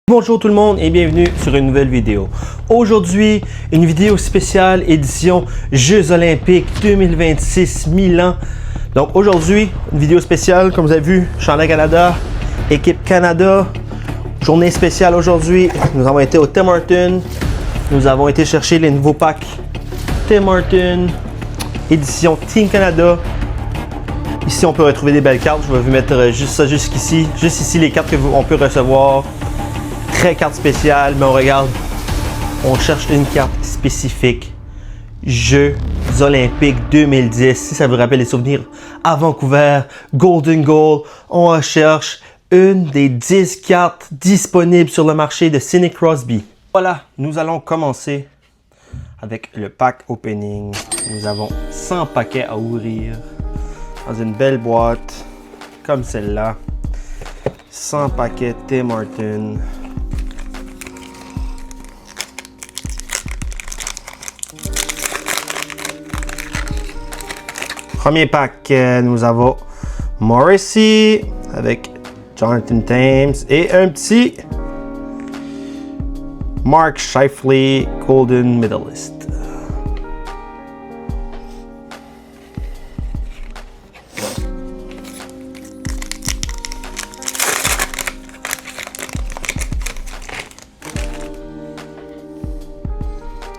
Bonjour tout le monde et bienvenue sur une nouvelle vidéo. Aujourd'hui, une vidéo spéciale édition Jeux Olympiques 2026 Milan. Donc aujourd'hui, une vidéo spéciale, comme vous avez vu, Chandail Canada, équipe Canada. Journée spéciale aujourd'hui, nous avons été au Tim Hortons. Nous avons été chercher les nouveaux packs Tim Hortons, édition Team Canada. Ici, on peut retrouver des belles cartes. Je vais vous mettre juste ici les cartes qu'on peut recevoir. Très carte spéciale, mais on regarde, on cherche une carte spécifique. Jeux Olympiques 2010. Si ça vous rappelle les souvenirs à Vancouver, Golden Goal, on recherche une des 10 cartes disponibles sur le marché de Sidney Crosby. Voilà, nous allons commencer avec le pack opening. Nous avons 100 paquets à ouvrir dans une belle boîte comme celle-là. 100 paquets Tim Hortons. Premier pack, nous avons Morrissey avec Jonathan Thames et un petit Mark Scheifele Golden Medalist.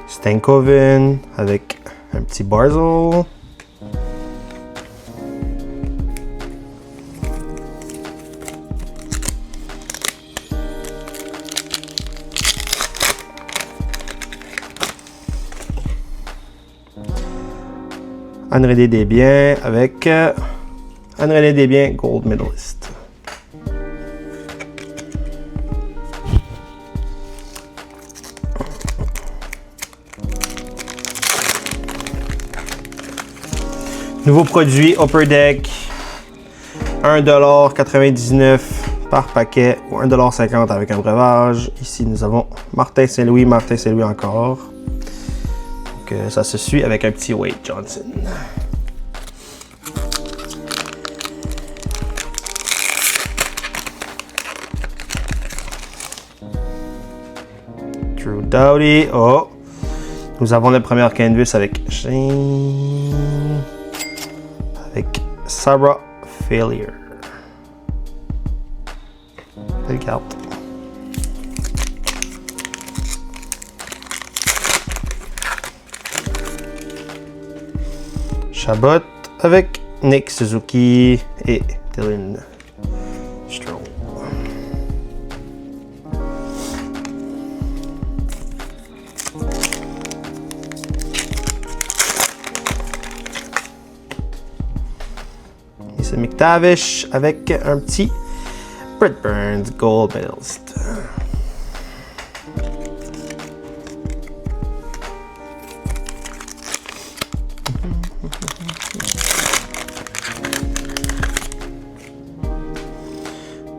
Stankoven avec un petit Barzal. André Desbiens avec André Desbiens Gold Medalist. Nouveau produit Upper Deck, 1,99$ par paquet ou 1,50$ avec un breuvage. Ici nous avons Martin Saint-Louis encore. Ça se suit avec un petit Wade Johnson. Drew Doughty. Oh! Nous avons le premier canvas avec Shane. Avec Sarah Failure. Belle carte. Chabot avec Nick Suzuki et Dylan Stroll. Et c'est McTavish avec un petit Brett Burns Gold Medalist.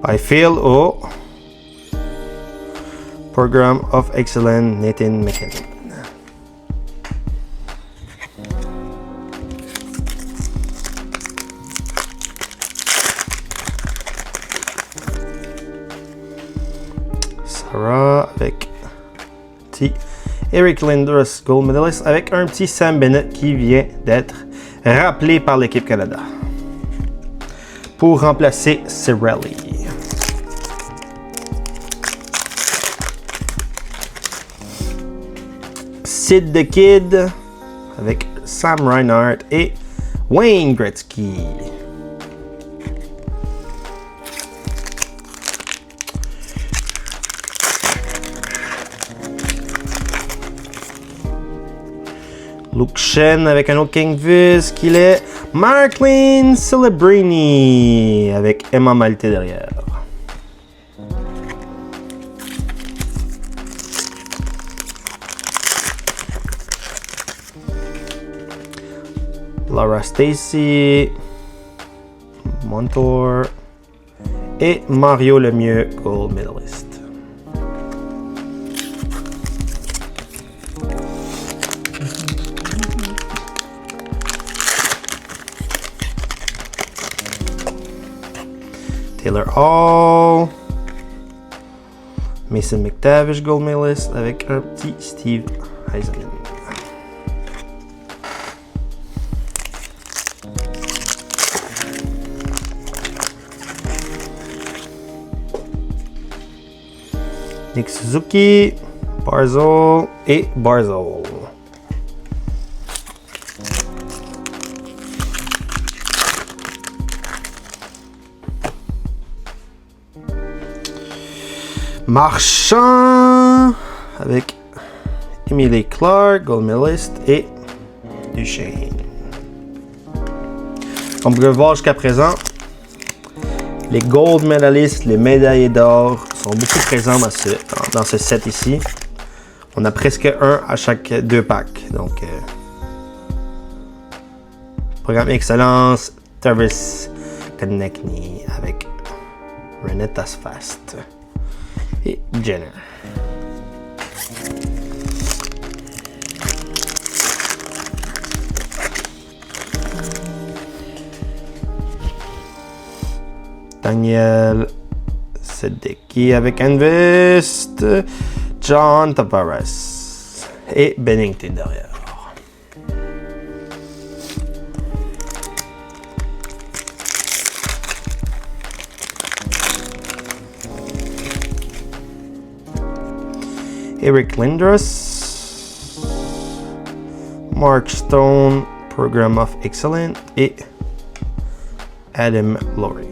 Byfield au Program of Excellence Nathan McKinnon. Sarah avec petit Eric Lindros Gold Medalist avec un petit Sam Bennett qui vient d'être rappelé par l'équipe Canada pour remplacer Cirelli. Sid the Kid avec Sam Reinhart et Wayne Gretzky. Luke Shen avec un autre canvas qu'il est Marklin Celebrini avec Emma Maltais derrière. Laura Stacey, Montour et Mario Lemieux Gold Medalist. Taylor Hall, Mason McTavish gold medalist avec un petit Steve Yzerman. Nick Suzuki, Barzal et Barzal. Marchand avec Emily Clark, gold medalist, et Duchesne. On peut voir jusqu'à présent, les gold medalistes, les médaillés d'or sont beaucoup présents dans ce set ici. On a presque un à chaque 2 packs. Donc, programme Excellence, Travis Konecny avec Renetas Fast et Jenner. Daniel Sedeki avec Invest, John Tavares et Bennington derrière. Eric Lindros, Mark Stone, Program of Excellence et Adam Laurie.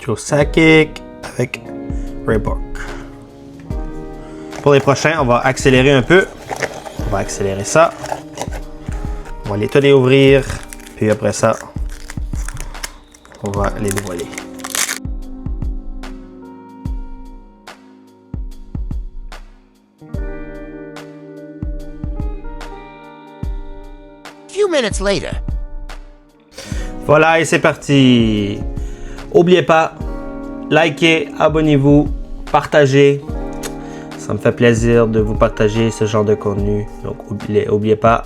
Joe Sakic avec Reebok. Pour les prochains, on va accélérer un peu. On va accélérer ça. On va les ouvrir. Puis après ça, on va les dévoiler. Few minutes later. Voilà, et c'est parti. N'oubliez pas, likez, abonnez-vous, partagez. Ça me fait plaisir de vous partager ce genre de contenu. Donc, n'oubliez pas,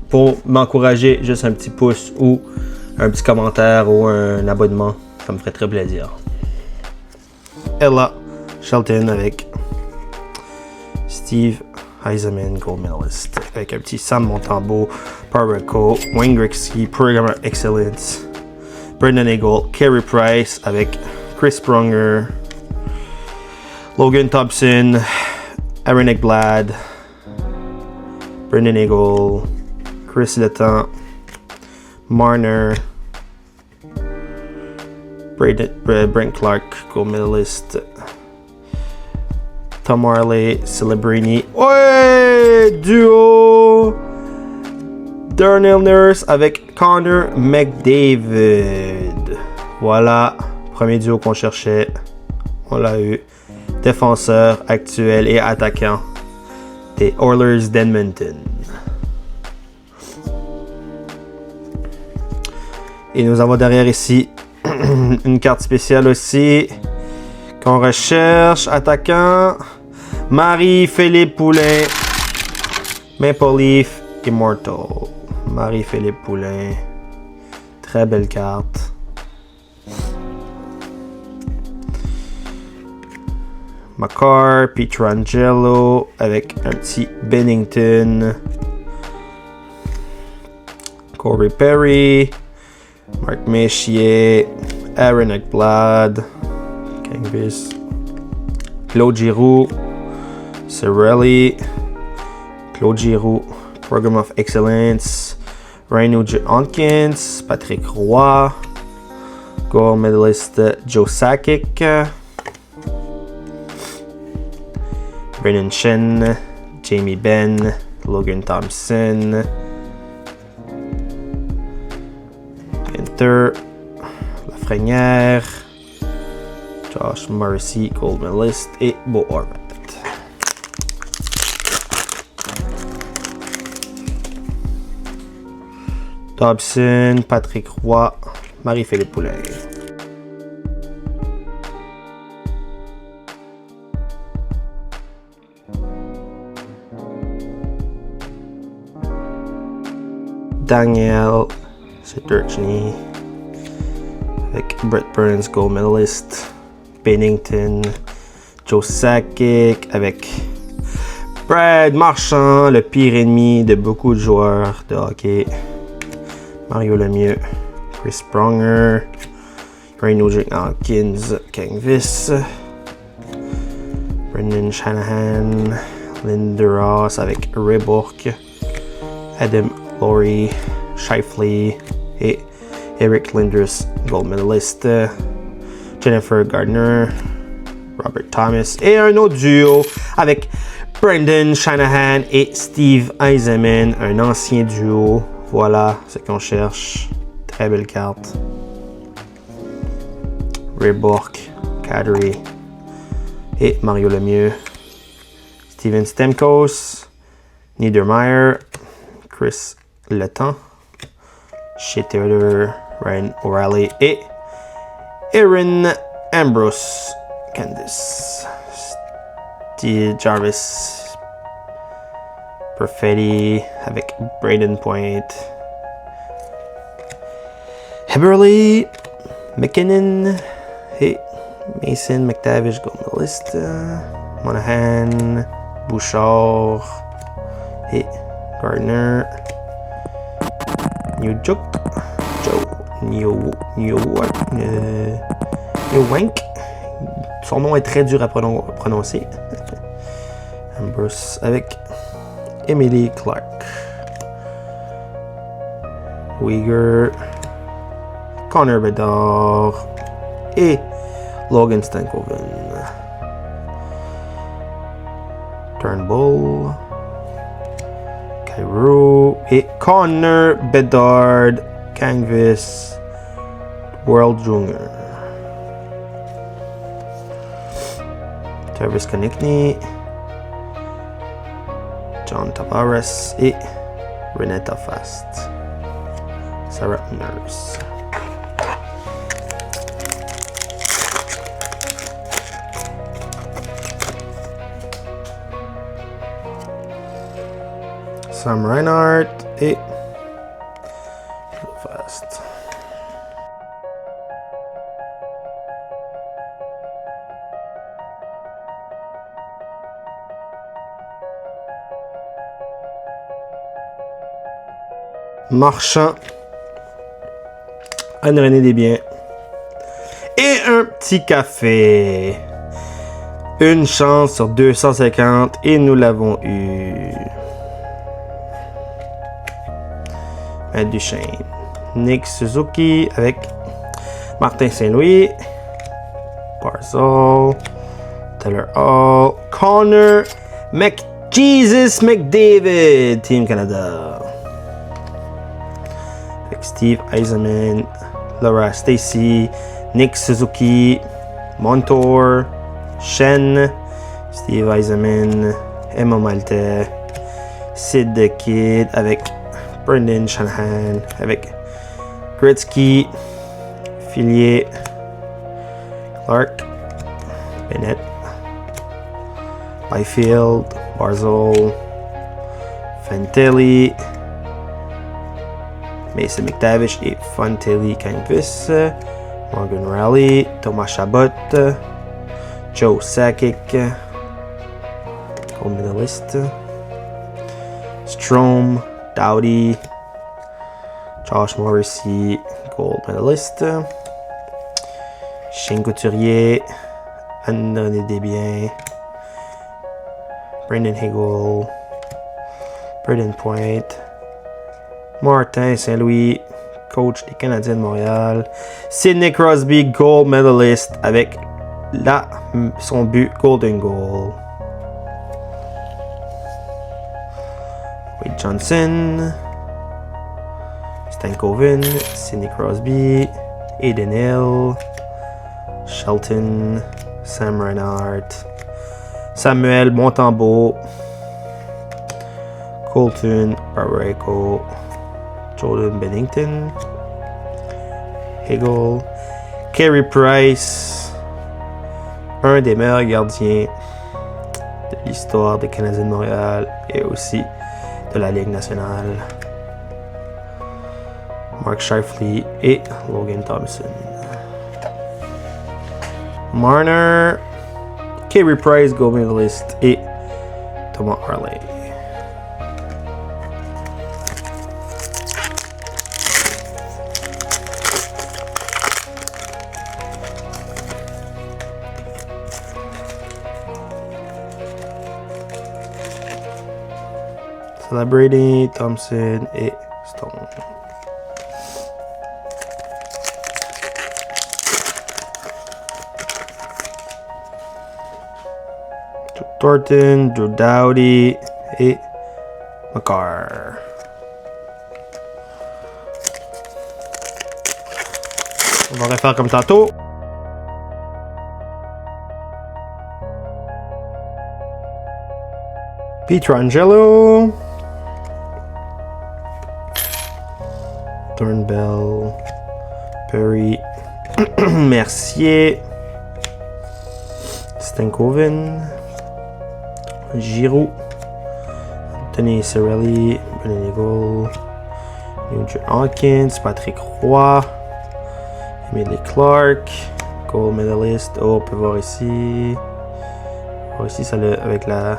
pour m'encourager, juste un petit pouce ou un petit commentaire ou un abonnement. Ça me ferait très plaisir. Ella Shelton avec Steve Yzerman, gold medalist. Avec un petit Sam Montembeault, Parreco, Wayne Gretzky, Programmer Excellence. Brendan Eagle, Carey Price avec Chris Pronger, Logan Thompson, Aaron Ekblad, Brendan Eagle, Chris Letang, Marner, Brent Clark, gold medalist, Tom Harley, Celebrini, ouais, duo, Darnell Nurse avec Connor McDavid. Voilà, premier duo qu'on cherchait. On l'a eu. Défenseur actuel et attaquant des Oilers d'Edmonton. Et nous avons derrière ici une carte spéciale aussi qu'on recherche. Attaquant Marie-Philippe Poulin, Maple Leaf Immortal. Marie-Philippe Poulin. Très belle carte. Makar, Pietrangelo avec un petit Bennington. Corey Perry. Marc Messier. Aaron Ekblad. Kangvis. Claude Giroux. Cirelli. Claude Giroux. Program of Excellence. Rhino Honkins, Patrick Roy, gold medalist Joe Sakic, Brennan Shen, Jamie Benn, Logan Thompson, Pinter, Lafrenière, Josh Morrissey, gold medalist et Bo Horvat. Dobson, Patrick Roy, Marie-Philippe Poulin. Daniel Sturchney avec Brett Burns, gold medalist. Bennington, Joe Sakic avec Brad Marchand, le pire ennemi de beaucoup de joueurs de hockey. Mario Lemieux, Chris Pronger, Ryan Hawkins, Kangvis, Brendan Shanahan, Linda Ross avec Ray Bourque, Adam Laurie, Shifley et Eric Lindros, gold medalist. Jennifer Gardner, Robert Thomas et un autre duo avec Brendan Shanahan et Steve Yzerman, un ancien duo. Voilà ce qu'on cherche. Très belle carte. Ray Bourque, Kadri et Mario Lemieux. Steven Stamkos, Niedermeyer, Chris Letang, Shea Theodore, Ryan O'Reilly et Aaron Ambrose, Candice, Steve Jarvis, Perfetti avec Braden Point, Heberly, McKinnon et Mason McTavish, gold medalist, Monahan, Bouchard et Gardner, Newjuk, Newwank. Son nom est très dur à prononcer. Ambrose avec Emily Clark. Uyghur, Connor Bedard et Logan Stankoven. Turnbull, Kyrou et Connor Bedard, Canvas, World Junior. Travis Konechny, John Tavares et Renata Fast. Sarah Nurse. Sam Reinhardt et Fast. Marchand, Anne-Renée Desbiens et un petit café. Une chance sur 250 et nous l'avons eu. Matt Duchesne, Nick Suzuki avec Martin Saint-Louis, Barzal, Taylor Hall, Connor McJesus McDavid, Team Canada. Avec Steve Yzerman, Laura Stacey, Nick Suzuki, Montour, Shen, Steve Yzerman, Emma Malte, Sid the Kid avec Brendan Shanahan, avec Gretzky, Fillier, Clark, Bennett, Byfield, Barzal, Fantilli, Mason McTavish et Fantilli Canvas, Morgan Rielly, Thomas Chabot, Joe Sakic, gold medalist, Strome, Doughty, Josh Morrissey, gold medalist, Shane Couturier, Anne-Renée Desbiens, Brendan Hagel, Braden Point, Martin Saint-Louis, coach des Canadiens de Montréal, Sidney Crosby, gold medalist avec son but Golden Goal. Wade Johnson, Stankoven, Sidney Crosby, Aiden Hill, Shelton, Sam Reinhardt, Samuel Montembeault, Colton Barreco, Jordan Bennington, Hagel, Carey Price, un des meilleurs gardiens de l'histoire des Canadiens de Montréal et aussi de la Ligue nationale. Mark Scheifele et Logan Thompson. Marner, Carey Price, gold medalist, et Thomas Harley. Celebrity, Thompson et Stone. Thornton, Joe Doughty et Makar. On va refaire comme tantôt. Pietrangelo. Thornbell. Perry. Mercier. Stankoven. Giroux, Anthony Cirelli, Brennan Eagle, Nugent Hawkins, Patrick Roy, Emily Clark, gold medalist. Oh, on peut voir ici. Oh, ici, ça le, avec la.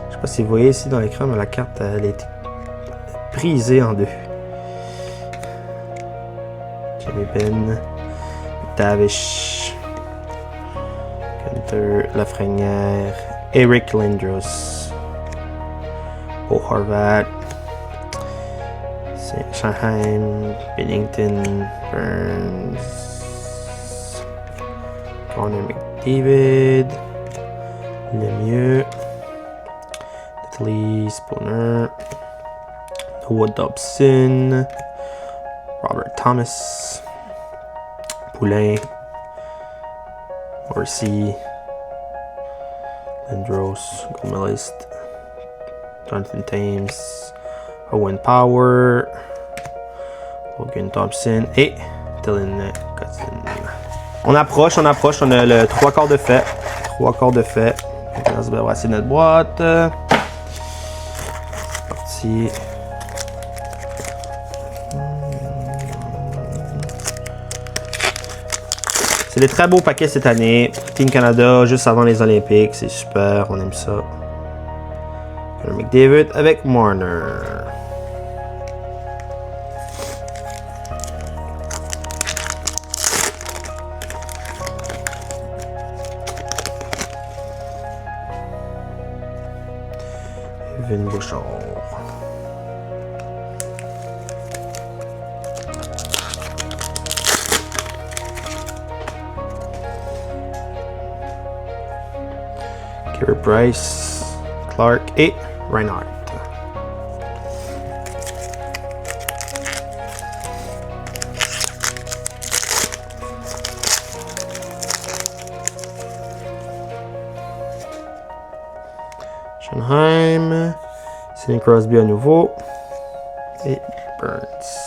Je sais pas si vous voyez ici dans l'écran, mais la carte elle a été brisée en deux. Jamie Benn, Davish, Gunter Lafrenière. Eric Lindros, Bo Horvat, Sanheim, Bennington, Burns, Connor McDavid, Lemieux, Natalie Spooner, Noah Dobson, Robert Thomas, Poulain, Morrissey, Lindros, gold medalist, Jonathan Thames, Owen Power, Logan Thompson et Dylan Cotton. On approche, on a le 3 quarts de fait. 3 quarts de fait. On va brasser notre boîte. C'est parti. C'est des très beaux paquets cette année. Team Canada, juste avant les Olympiques. C'est super, on aime ça. Connor McDavid avec Marner. Evan Bouchard. Carey Price, Clark et Reinhardt. Schönheim, Sidney Crosby à nouveau et Burns.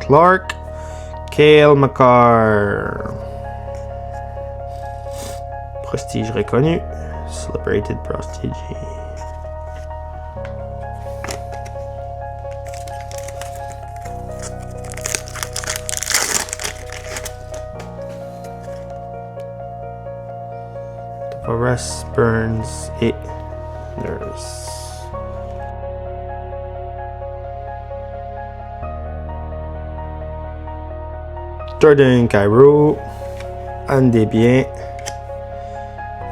Clark, Cale Makar. Prestige reconnu. Celebrated Prestige. Tavares, Burns et Nurse. Jordan Cairo, Anne Desbiens.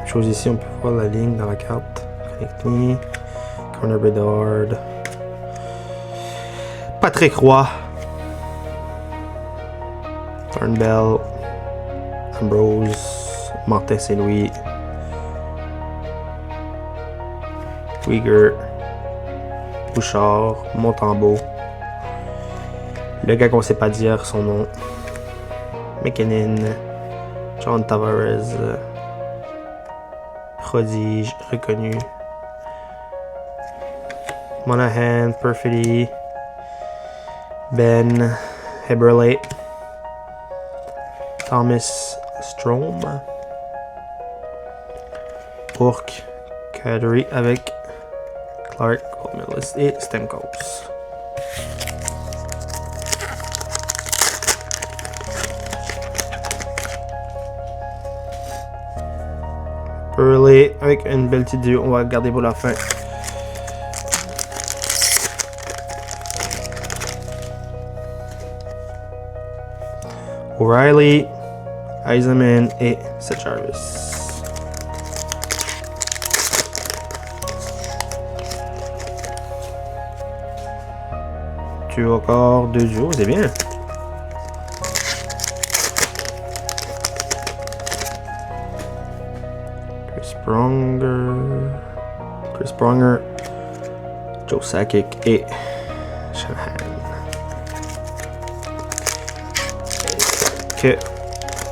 Chose ici, on peut voir la ligne dans la carte. Connect me. Connor Bedard. Patrick Roy. Thornbell. Ambrose. Martin Saint-Louis. Uyghur. Bouchard. Montembeau. Le gars qu'on sait pas dire son nom. McKinnon, John Tavares, Prodige, reconnu, Monahan, Perfidy, Ben Heberle, Thomas Strome, Bourque, Kadri avec Clark, gold medalist et Stamkos. Early avec une belle petite duo, on va garder pour la fin. O'Reilly, Eisenman et Seth Jarvis. Encore deux duos, c'est bien. Chris Pronger, Joe Sakic et Shanahan. Que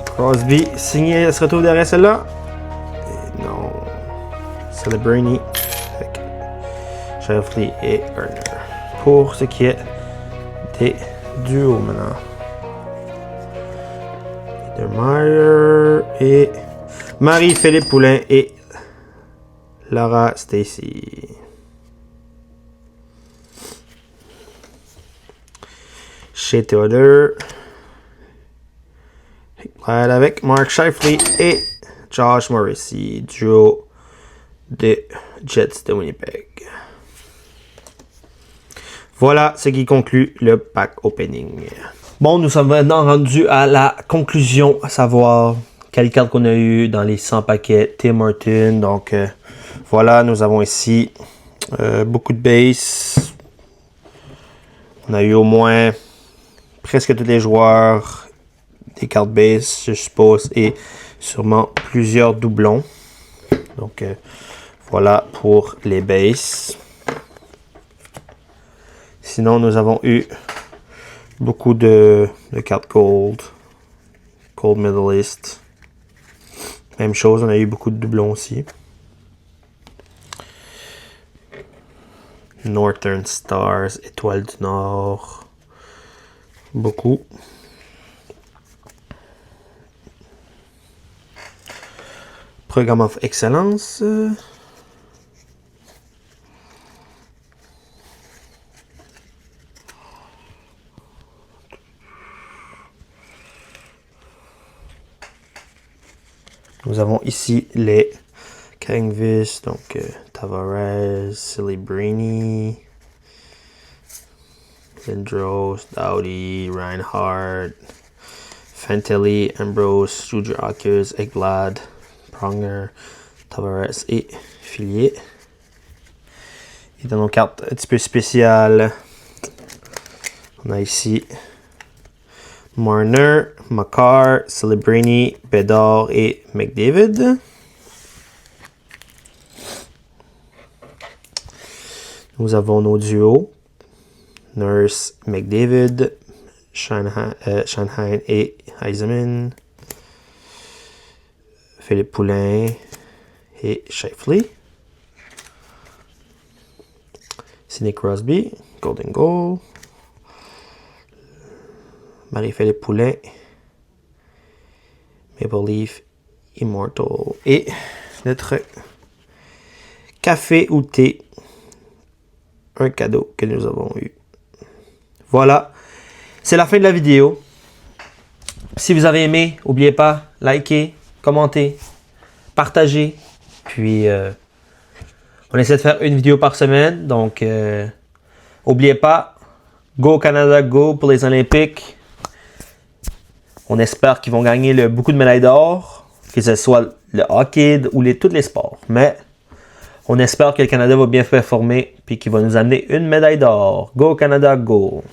Crosby signé, elle se retrouve derrière celle-là. Non. Celebrini avec Sheffley et Gardner. Pour ce qui est des duos maintenant. Niedermayer et Marie-Philippe Poulin et Laura Stacy. Chez Theodore. Avec Mark Scheifele et Josh Morrissey, duo des Jets de Winnipeg. Voilà ce qui conclut le pack opening. Bon, nous sommes maintenant rendus à la conclusion, à savoir quelle carte qu'on a eu dans les 100 paquets Tim Horton. Donc voilà, nous avons ici beaucoup de base. On a eu au moins presque tous les joueurs, des cartes base, je suppose, et sûrement plusieurs doublons. Donc voilà pour les bases. Sinon, nous avons eu beaucoup de cartes gold medalist. Même chose, on a eu beaucoup de doublons aussi. Northern Stars, Étoile du Nord. Beaucoup. Programme of Excellence. Nous avons ici les Kangvis, donc Tavares, Celebrini, Lindros, Dowdy, Reinhardt, Fantilli, Ambrose, Juju Akers, Ekblad, Pronger, Tavares et Fillier. Et dans nos cartes un petit peu spéciales, on a ici Marner, Makar, Celebrini, Bedard et McDavid. Nous avons nos duos. Nurse, McDavid, Shanahan et Eisenman. Philippe Poulin et Scheifele. Sidney Crosby, Golden Goal. Marie-Philippe Poulin, Maple Leaf, Immortal. Et notre café ou thé, un cadeau que nous avons eu. Voilà, c'est la fin de la vidéo. Si vous avez aimé, n'oubliez pas, likez, commentez, partagez. Puis, on essaie de faire une vidéo par semaine. Donc, n'oubliez pas, Go Canada, go pour les Olympiques. On espère qu'ils vont gagner beaucoup de médailles d'or, que ce soit le hockey ou tous les sports. Mais on espère que le Canada va bien performer et qu'il va nous amener une médaille d'or. Go Canada, go!